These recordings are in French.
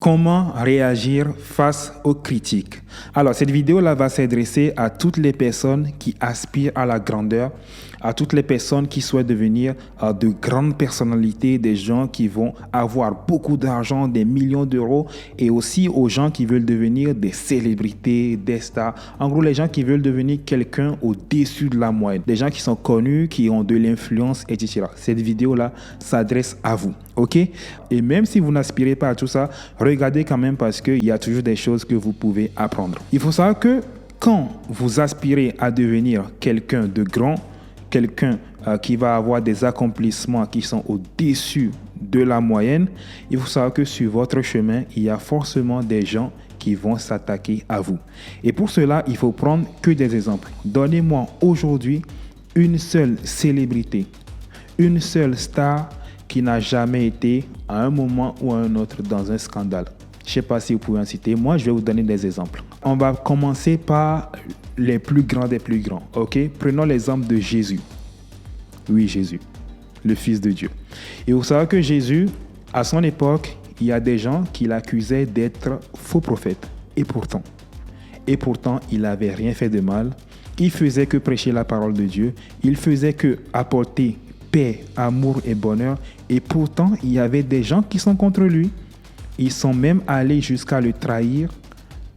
Comment réagir face aux critiques? Alors, cette vidéo-là va s'adresser à toutes les personnes qui aspirent à la grandeur, à toutes les personnes qui souhaitent devenir de grandes personnalités, des gens qui vont avoir beaucoup d'argent, des millions d'euros, et aussi aux gens qui veulent devenir des célébrités, des stars. En gros, les gens qui veulent devenir quelqu'un au-dessus de la moyenne, des gens qui sont connus, qui ont de l'influence, etc. Cette vidéo-là s'adresse à vous, ok? Et même si vous n'aspirez pas à tout ça, regardez quand même parce qu'il y a toujours des choses que vous pouvez apprendre. Il faut savoir que quand vous aspirez à devenir quelqu'un de grand, quelqu'un qui va avoir des accomplissements qui sont au-dessus de la moyenne, il faut savoir que sur votre chemin, il y a forcément des gens qui vont s'attaquer à vous. Et pour cela, il faut prendre que des exemples. Donnez-moi aujourd'hui une seule célébrité, une seule star qui n'a jamais été à un moment ou à un autre dans un scandale. Je ne sais pas si vous pouvez en citer. Moi, je vais vous donner des exemples. On va commencer par les plus grands des plus grands. Ok? Prenons l'exemple de Jésus. Oui, Jésus, le Fils de Dieu. Et vous savez que Jésus, à son époque, il y a des gens qui l'accusaient d'être faux prophète. Et pourtant, il n'avait rien fait de mal. Il faisait que prêcher la parole de Dieu. Il faisait que apporter paix, amour et bonheur. Et pourtant, il y avait des gens qui sont contre lui. Ils sont même allés jusqu'à le trahir,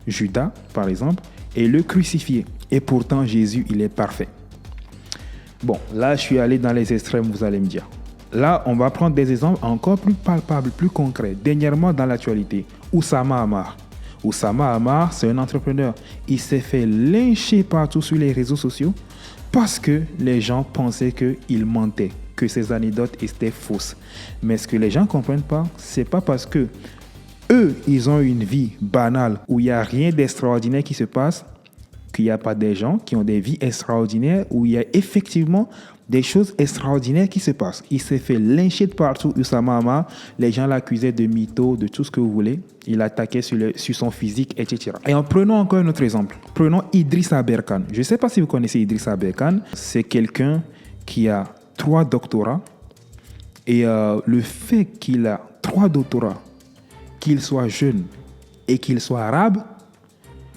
Judas par exemple, et le crucifier. Et pourtant, Jésus, il est parfait. Bon, là, je suis allé dans les extrêmes, vous allez me dire. Là, on va prendre des exemples encore plus palpables, plus concrets. Dernièrement, dans l'actualité, Oussama Hamar. Oussama Hamar, c'est un entrepreneur. Il s'est fait lyncher partout sur les réseaux sociaux parce que les gens pensaient qu'il mentait, que ses anecdotes étaient fausses. Mais ce que les gens ne comprennent pas, c'est pas parce que eux, ils ont une vie banale où il n'y a rien d'extraordinaire qui se passe, qu'il n'y a pas des gens qui ont des vies extraordinaires où il y a effectivement des choses extraordinaires qui se passent. Il s'est fait lyncher de partout, Oussama Hamar. Les gens l'accusaient de mytho, de tout ce que vous voulez. Il attaquait sur son physique, etc. Et en prenant encore un autre exemple. Prenons Idriss Aberkan. Je ne sais pas si vous connaissez Idriss Aberkan. C'est quelqu'un qui a 3 doctorats. Et le fait qu'il a 3 doctorats, qu'il soit jeune et qu'il soit arabe,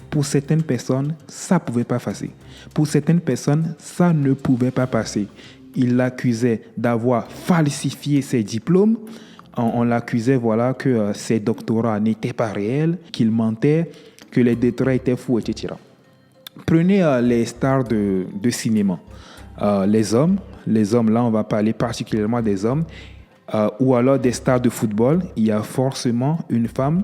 pour certaines personnes, ça ne pouvait pas passer. Pour certaines personnes, ça ne pouvait pas passer. Il l'accusait d'avoir falsifié ses diplômes. On l'accusait que ses doctorats n'étaient pas réels, qu'il mentait, que les doctorats étaient faux, etc. Prenez les stars de cinéma. Les hommes, là, on va parler particulièrement des hommes. Ou alors des stars de football, il y a forcément une femme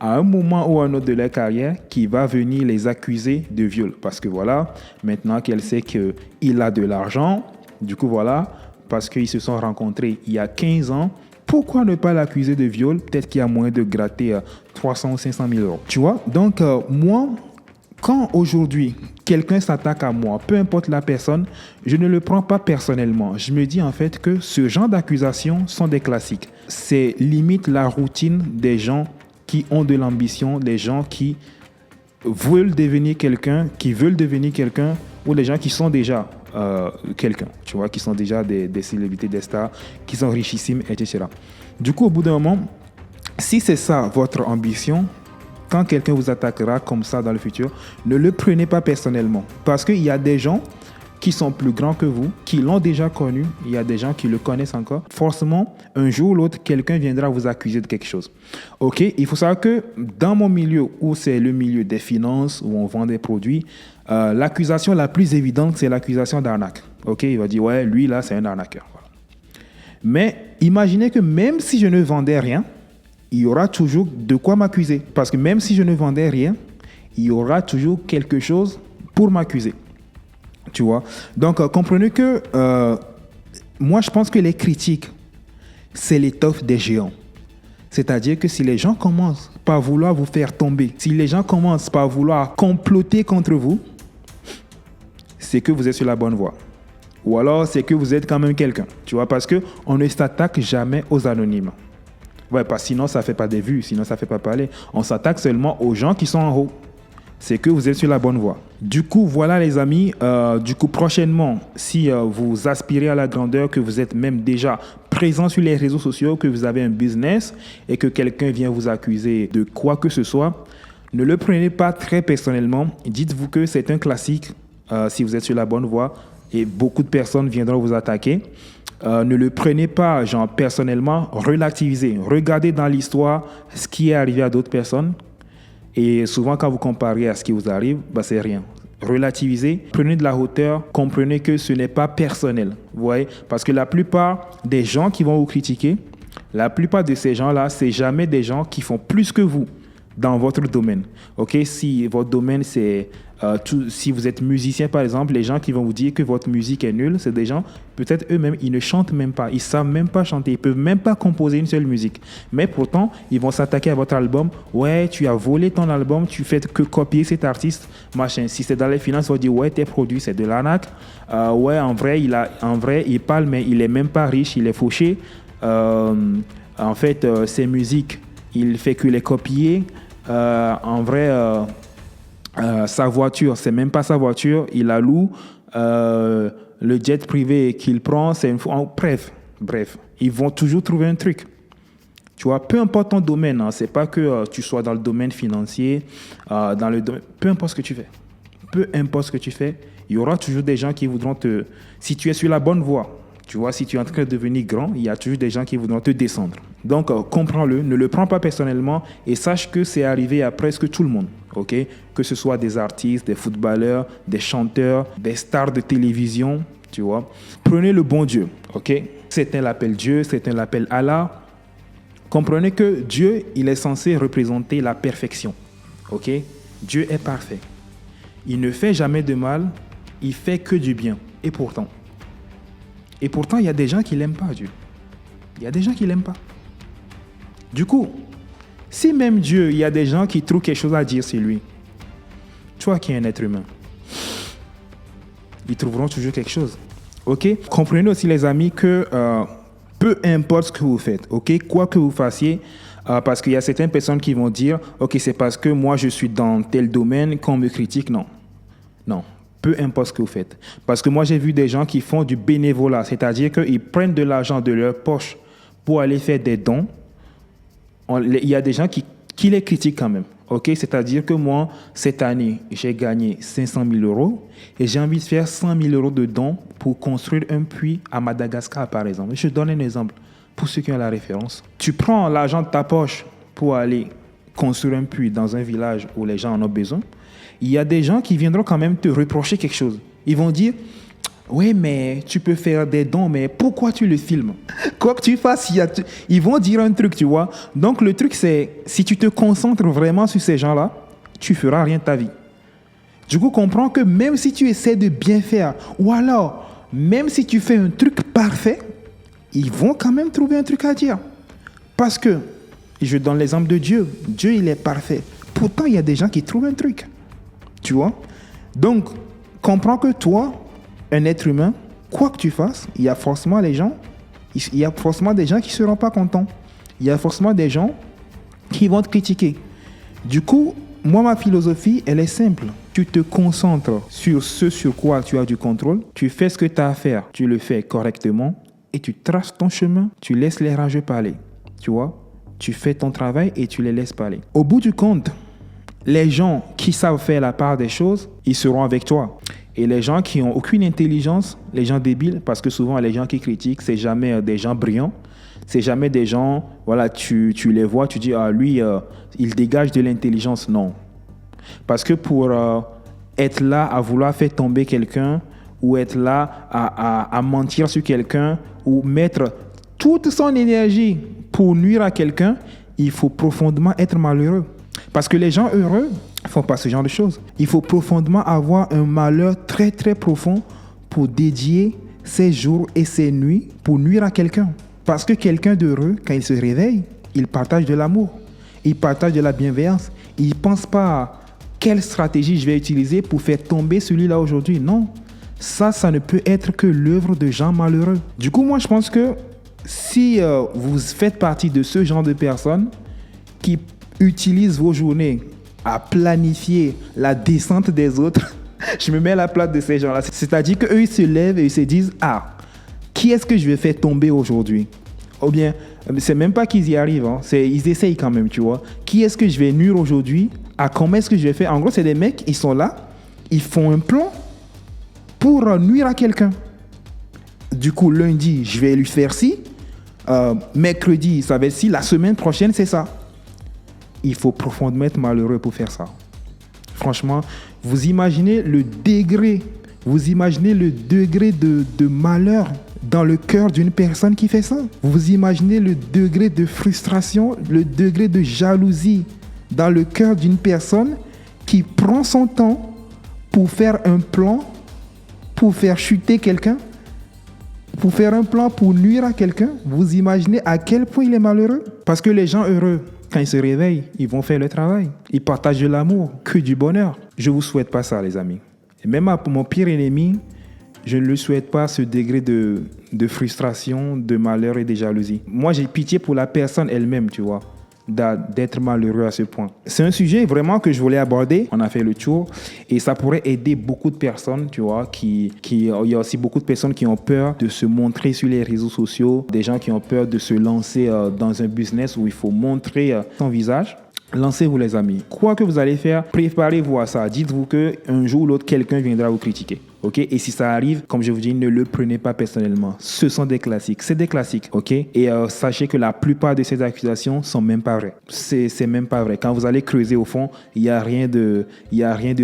à un moment ou à un autre de leur carrière qui va venir les accuser de viol. Parce que voilà, maintenant qu'elle sait qu'il a de l'argent, du coup voilà, parce qu'ils se sont rencontrés il y a 15 ans, pourquoi ne pas l'accuser de viol? Peut-être qu'il y a moyen de gratter 300 ou 500 000 euros. Tu vois? Donc moi, quand aujourd'hui, quelqu'un s'attaque à moi, peu importe la personne, je ne le prends pas personnellement. Je me dis en fait que ce genre d'accusations sont des classiques. C'est limite la routine des gens qui ont de l'ambition, des gens qui veulent devenir quelqu'un, ou des gens qui sont déjà quelqu'un, tu vois, qui sont déjà des célébrités, des stars, qui sont richissimes, etc. Du coup, au bout d'un moment, si c'est ça votre ambition, quand quelqu'un vous attaquera comme ça dans le futur, ne le prenez pas personnellement. Parce qu'il y a des gens qui sont plus grands que vous, qui l'ont déjà connu, il y a des gens qui le connaissent encore. Forcément, un jour ou l'autre, quelqu'un viendra vous accuser de quelque chose. Ok, il faut savoir que dans mon milieu, où c'est le milieu des finances, où on vend des produits, l'accusation la plus évidente, c'est l'accusation d'arnaque. Ok, il va dire, ouais, lui là, c'est un arnaqueur. Voilà. Mais imaginez que même si je ne vendais rien, il y aura toujours de quoi m'accuser. Parce que même si je ne vendais rien, il y aura toujours quelque chose pour m'accuser. Tu vois? Donc, comprenez que moi, je pense que les critiques, c'est l'étoffe des géants. C'est-à-dire que si les gens commencent par vouloir vous faire tomber, si les gens commencent par vouloir comploter contre vous, c'est que vous êtes sur la bonne voie. Ou alors, c'est que vous êtes quand même quelqu'un. Tu vois? Parce qu'on ne s'attaque jamais aux anonymes. Ouais, parce que sinon, ça ne fait pas des vues, sinon, ça ne fait pas parler. On s'attaque seulement aux gens qui sont en haut. C'est que vous êtes sur la bonne voie. Du coup, voilà les amis. Prochainement, si vous aspirez à la grandeur, que vous êtes même déjà présent sur les réseaux sociaux, que vous avez un business et que quelqu'un vient vous accuser de quoi que ce soit, ne le prenez pas très personnellement. Dites-vous que c'est un classique si vous êtes sur la bonne voie et beaucoup de personnes viendront vous attaquer. Ne le prenez pas genre personnellement, relativisez. Regardez dans l'histoire ce qui est arrivé à d'autres personnes et souvent quand vous comparez à ce qui vous arrive, c'est rien. Relativisez, prenez de la hauteur, comprenez que ce n'est pas personnel. Vous voyez? Parce que la plupart des gens qui vont vous critiquer, la plupart de ces gens-là, c'est jamais des gens qui font plus que vous dans votre domaine. Ok, si votre domaine c'est si vous êtes musicien par exemple, les gens qui vont vous dire que votre musique est nulle, c'est des gens peut-être eux-mêmes ils ne chantent même pas, ils savent même pas chanter, ils peuvent même pas composer une seule musique. Mais pourtant ils vont s'attaquer à votre album. Ouais, tu as volé ton album, tu fais que copier cet artiste, machin. Si c'est dans les finances, ils vont dire ouais tes produits c'est de l'arnaque. Ouais en vrai il parle mais il est même pas riche, il est fauché. En fait ses musiques il fait que les copier. En vrai, sa voiture, c'est même pas sa voiture, il la loue. Le jet privé qu'il prend, c'est une fois. Bref, ils vont toujours trouver un truc. Tu vois, peu importe ton domaine, hein, c'est pas que tu sois dans le domaine financier, peu importe ce que tu fais. Peu importe ce que tu fais, il y aura toujours des gens qui voudront te. Si tu es sur la bonne voie, tu vois, si tu es en train de devenir grand, il y a toujours des gens qui voudront te descendre. Donc, comprends-le, ne le prends pas personnellement et sache que c'est arrivé à presque tout le monde, ok? Que ce soit des artistes, des footballeurs, des chanteurs, des stars de télévision, tu vois. Prenez le bon Dieu, ok? C'est un appel Dieu, c'est un appel Allah. Comprenez que Dieu, il est censé représenter la perfection, ok? Dieu est parfait. Il ne fait jamais de mal, il fait que du bien. Et pourtant, il y a des gens qui ne l'aiment pas, Dieu. Il y a des gens qui ne l'aiment pas. Du coup, si même Dieu, il y a des gens qui trouvent quelque chose à dire sur lui, toi qui es un être humain, ils trouveront toujours quelque chose. Ok? Comprenez aussi, les amis, que peu importe ce que vous faites, ok? Quoi que vous fassiez, parce qu'il y a certaines personnes qui vont dire, ok, c'est parce que moi je suis dans tel domaine qu'on me critique. Non. Peu importe ce que vous faites. Parce que moi, j'ai vu des gens qui font du bénévolat, c'est-à-dire qu'ils prennent de l'argent de leur poche pour aller faire des dons. Il y a des gens qui les critiquent quand même. Okay? C'est-à-dire que moi, cette année, j'ai gagné 500 000 euros et j'ai envie de faire 100 000 euros de dons pour construire un puits à Madagascar, par exemple. Je donne un exemple pour ceux qui ont la référence. Tu prends l'argent de ta poche pour aller construire un puits dans un village où les gens en ont besoin. Il y a des gens qui viendront quand même te reprocher quelque chose. Ils vont dire, oui, mais tu peux faire des dons, mais pourquoi tu le filmes? Quoi que tu fasses, ils vont dire un truc, tu vois. Donc, le truc, c'est, si tu te concentres vraiment sur ces gens-là, tu feras rien de ta vie. Du coup, comprends que même si tu essaies de bien faire, ou alors, même si tu fais un truc parfait, ils vont quand même trouver un truc à dire. Parce que, je donne l'exemple de Dieu. Dieu, il est parfait. Pourtant, il y a des gens qui trouvent un truc. Tu vois? Donc, comprends que toi, un être humain, quoi que tu fasses, il y a forcément des gens qui ne seront pas contents. Il y a forcément des gens qui vont te critiquer. Du coup, moi, ma philosophie, elle est simple. Tu te concentres sur ce sur quoi tu as du contrôle. Tu fais ce que tu as à faire. Tu le fais correctement et tu traces ton chemin. Tu laisses les rageux parler. Tu vois? Tu fais ton travail et tu les laisses parler. Au bout du compte, les gens qui savent faire la part des choses, ils seront avec toi. Et les gens qui n'ont aucune intelligence, les gens débiles, parce que souvent les gens qui critiquent, c'est jamais des gens brillants, c'est jamais des gens, voilà, tu les vois, tu dis, ah lui, il dégage de l'intelligence. Non. Parce que pour être là à vouloir faire tomber quelqu'un, ou être là à mentir sur quelqu'un, ou mettre toute son énergie pour nuire à quelqu'un, il faut profondément être malheureux. Parce que les gens heureux ne font pas ce genre de choses. Il faut profondément avoir un malheur très très profond pour dédier ses jours et ses nuits pour nuire à quelqu'un. Parce que quelqu'un d'heureux, quand il se réveille, il partage de l'amour, il partage de la bienveillance. Il ne pense pas à quelle stratégie je vais utiliser pour faire tomber celui-là aujourd'hui. Non, ça ne peut être que l'œuvre de gens malheureux. Du coup, moi je pense que si vous faites partie de ce genre de personnes qui utilisent vos journées à planifier la descente des autres, je me mets à la place de ces gens-là. C'est-à-dire qu'eux, ils se lèvent et ils se disent, ah, qui est-ce que je vais faire tomber aujourd'hui? Ou bien, c'est même pas qu'ils y arrivent, hein. Ils essayent quand même, tu vois. Qui est-ce que je vais nuire aujourd'hui? À comment est-ce que je vais faire? En gros, c'est des mecs, ils sont là, ils font un plan pour nuire à quelqu'un. Du coup, lundi, je vais lui faire ci. Mercredi, ça va être ci. La semaine prochaine, c'est ça. Il faut profondément être malheureux pour faire ça. Franchement, vous imaginez le degré de malheur dans le cœur d'une personne qui fait ça. Vous imaginez le degré de frustration, le degré de jalousie dans le cœur d'une personne qui prend son temps pour faire un plan, pour faire chuter quelqu'un, pour faire un plan pour nuire à quelqu'un. Vous imaginez à quel point il est malheureux? Parce que les gens heureux, quand ils se réveillent, ils vont faire le travail. Ils partagent de l'amour, que du bonheur. Je ne vous souhaite pas ça, les amis. Et même pour mon pire ennemi, je ne lui souhaite pas ce degré de frustration, de malheur et de jalousie. Moi, j'ai pitié pour la personne elle-même, tu vois, d'être malheureux à ce point. C'est un sujet vraiment que je voulais aborder. On a fait le tour et ça pourrait aider beaucoup de personnes, tu vois, il y a aussi beaucoup de personnes qui ont peur de se montrer sur les réseaux sociaux, des gens qui ont peur de se lancer dans un business où il faut montrer son visage. Lancez-vous, les amis. Quoi que vous allez faire, préparez-vous à ça. Dites-vous qu'un jour ou l'autre, quelqu'un viendra vous critiquer. OK? Et si ça arrive, comme je vous dis, ne le prenez pas personnellement. Ce sont des classiques. C'est des classiques. OK? Et sachez que la plupart de ces accusations sont même pas vraies. C'est même pas vrai. Quand vous allez creuser au fond, il n'y a rien de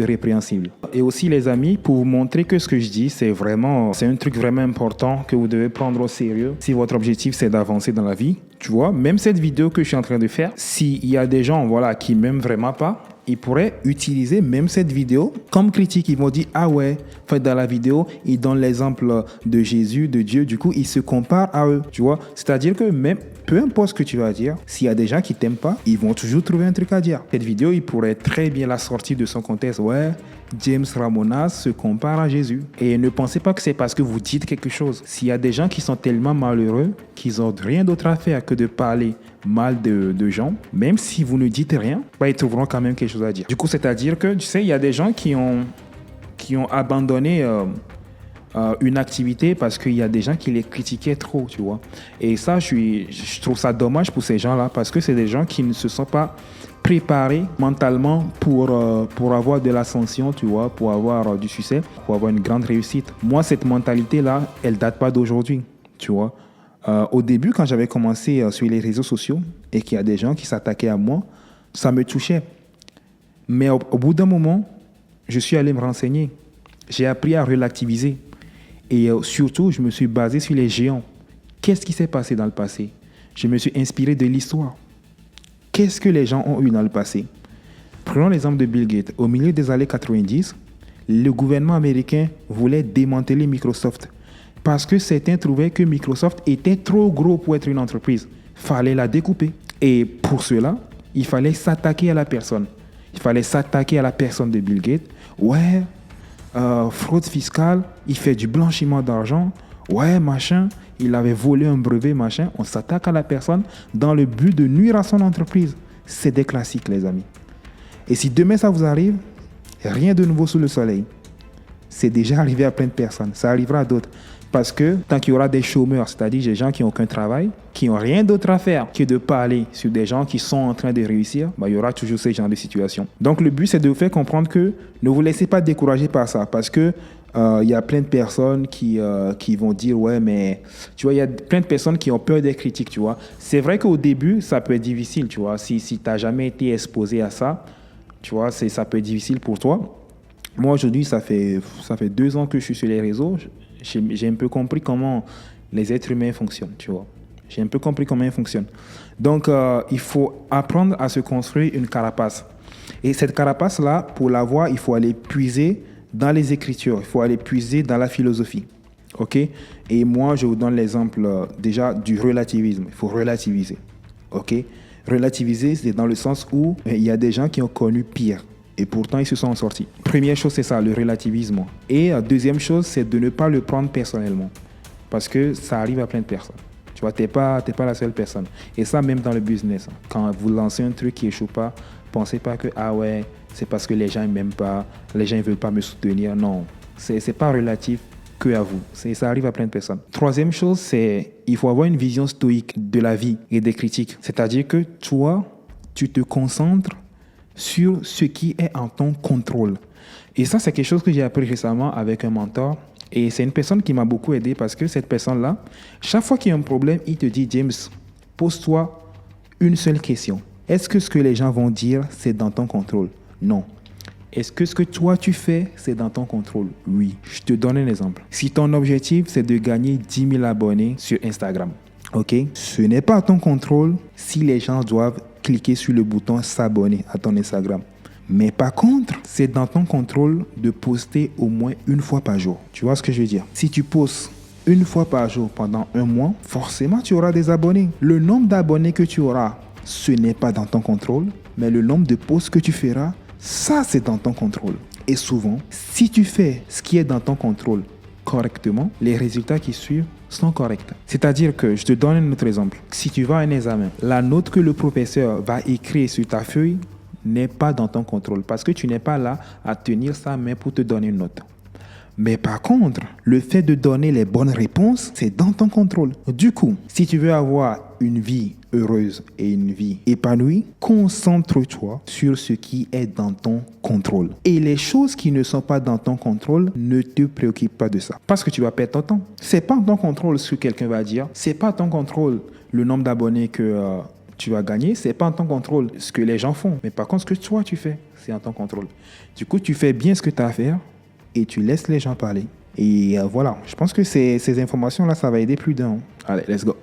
répréhensible. Et aussi, les amis, pour vous montrer que ce que je dis, c'est un truc vraiment important que vous devez prendre au sérieux. Si votre objectif, c'est d'avancer dans la vie, tu vois, même cette vidéo que je suis en train de faire, s'il y a des gens, voilà, qui m'aiment vraiment pas, ils pourraient utiliser même cette vidéo comme critique. Ils vont dire, ah ouais, en fait, dans la vidéo, ils donnent l'exemple de Jésus, de Dieu. Du coup, ils se comparent à eux, tu vois. C'est-à-dire que même, peu importe ce que tu vas dire, s'il y a des gens qui t'aiment pas, ils vont toujours trouver un truc à dire. Cette vidéo, ils pourraient très bien la sortir de son contexte. Ouais, James Ramonas se compare à Jésus. Et ne pensez pas que c'est parce que vous dites quelque chose. S'il y a des gens qui sont tellement malheureux qu'ils n'ont rien d'autre à faire que de parler mal de gens, même si vous ne dites rien, ils trouveront quand même quelque chose à dire. Du coup, c'est-à-dire que, tu sais, il y a des gens qui ont abandonné une activité parce qu'il y a des gens qui les critiquaient trop, tu vois. Et ça, je trouve ça dommage pour ces gens-là parce que c'est des gens qui ne se sont pas préparés mentalement pour avoir de l'ascension, tu vois, pour avoir du succès, pour avoir une grande réussite. Moi, cette mentalité-là, elle date pas d'aujourd'hui, tu vois. Au début, quand j'avais commencé sur les réseaux sociaux et qu'il y a des gens qui s'attaquaient à moi, ça me touchait. Mais au bout d'un moment, je suis allé me renseigner. J'ai appris à relativiser. Et surtout, je me suis basé sur les géants. Qu'est-ce qui s'est passé dans le passé? Je me suis inspiré de l'histoire. Qu'est-ce que les gens ont eu dans le passé? Prenons l'exemple de Bill Gates. Au milieu des années 90, le gouvernement américain voulait démanteler Microsoft. Parce que certains trouvaient que Microsoft était trop gros pour être une entreprise. Il fallait la découper. Et pour cela, il fallait s'attaquer à la personne. Il fallait s'attaquer à la personne de Bill Gates. Ouais, fraude fiscale, il fait du blanchiment d'argent. Ouais, machin, il avait volé un brevet, machin. On s'attaque à la personne dans le but de nuire à son entreprise. C'est des classiques, les amis. Et si demain ça vous arrive, rien de nouveau sous le soleil. C'est déjà arrivé à plein de personnes. Ça arrivera à d'autres. Parce que tant qu'il y aura des chômeurs, c'est-à-dire des gens qui n'ont aucun travail, qui n'ont rien d'autre à faire que de parler sur des gens qui sont en train de réussir, il y aura toujours ce genre de situation. Donc le but, c'est de vous faire comprendre que ne vous laissez pas décourager par ça. Parce que y a plein de personnes qui vont dire, ouais, mais tu vois, il y a plein de personnes qui ont peur des critiques, tu vois. C'est vrai qu'au début, ça peut être difficile, tu vois. Si tu n'as jamais été exposé à ça, tu vois, ça peut être difficile pour toi. Moi, aujourd'hui, ça fait 2 ans que je suis sur les réseaux. J'ai un peu compris comment les êtres humains fonctionnent, tu vois. J'ai un peu compris comment ils fonctionnent. Donc, il faut apprendre à se construire une carapace. Et cette carapace-là, pour l'avoir, il faut aller puiser dans les Écritures. Il faut aller puiser dans la philosophie. OK? Et moi, je vous donne l'exemple déjà du relativisme. Il faut relativiser. OK? Relativiser, c'est dans le sens où il y a des gens qui ont connu pire. Et pourtant, ils se sont en sortis. Première chose, c'est ça, le relativisme. Et deuxième chose, c'est de ne pas le prendre personnellement. Parce que ça arrive à plein de personnes. Tu vois, t'es pas la seule personne. Et ça, même dans le business. Quand vous lancez un truc qui échoue pas, pensez pas que, ah ouais, c'est parce que les gens ne m'aiment pas, les gens ne veulent pas me soutenir. Non, c'est pas relatif. que à vous. Ça arrive à plein de personnes. Troisième chose, c'est il faut avoir une vision stoïque de la vie et des critiques. C'est-à-dire que toi, tu te concentres sur ce qui est en ton contrôle. Et ça, c'est quelque chose que j'ai appris récemment avec un mentor. Et c'est une personne qui m'a beaucoup aidé parce que cette personne-là, chaque fois qu'il y a un problème, il te dit, James, pose-toi une seule question. Est-ce que ce que les gens vont dire, c'est dans ton contrôle? Non. Est-ce que ce que toi tu fais, c'est dans ton contrôle? Oui. Je te donne un exemple. Si ton objectif, c'est de gagner 10 000 abonnés sur Instagram, ok? Ce n'est pas à ton contrôle si les gens doivent cliquer sur le bouton s'abonner à ton Instagram. Mais par contre, c'est dans ton contrôle de poster au moins une fois par jour. Tu vois ce que je veux dire? Si tu postes une fois par jour pendant un mois, forcément tu auras des abonnés. Le nombre d'abonnés que tu auras, ce n'est pas dans ton contrôle, mais le nombre de posts que tu feras, ça c'est dans ton contrôle. Et souvent, si tu fais ce qui est dans ton contrôle correctement, les résultats qui suivent sont corrects. C'est-à-dire que, je te donne un autre exemple. Si tu vas à un examen, la note que le professeur va écrire sur ta feuille n'est pas dans ton contrôle parce que tu n'es pas là à tenir sa main pour te donner une note. Mais par contre, le fait de donner les bonnes réponses, c'est dans ton contrôle. Du coup, si tu veux avoir une vie heureuse et une vie épanouie, concentre-toi sur ce qui est dans ton contrôle. Et les choses qui ne sont pas dans ton contrôle, ne te préoccupe pas de ça. Parce que tu vas perdre ton temps. C'est pas en ton contrôle ce que quelqu'un va dire. C'est pas en ton contrôle le nombre d'abonnés que tu vas gagner. C'est pas en ton contrôle ce que les gens font. Mais par contre, ce que toi tu fais, c'est en ton contrôle. Du coup, tu fais bien ce que tu as à faire et tu laisses les gens parler. Et voilà, je pense que ces informations-là, ça va aider plus d'un. Allez, let's go.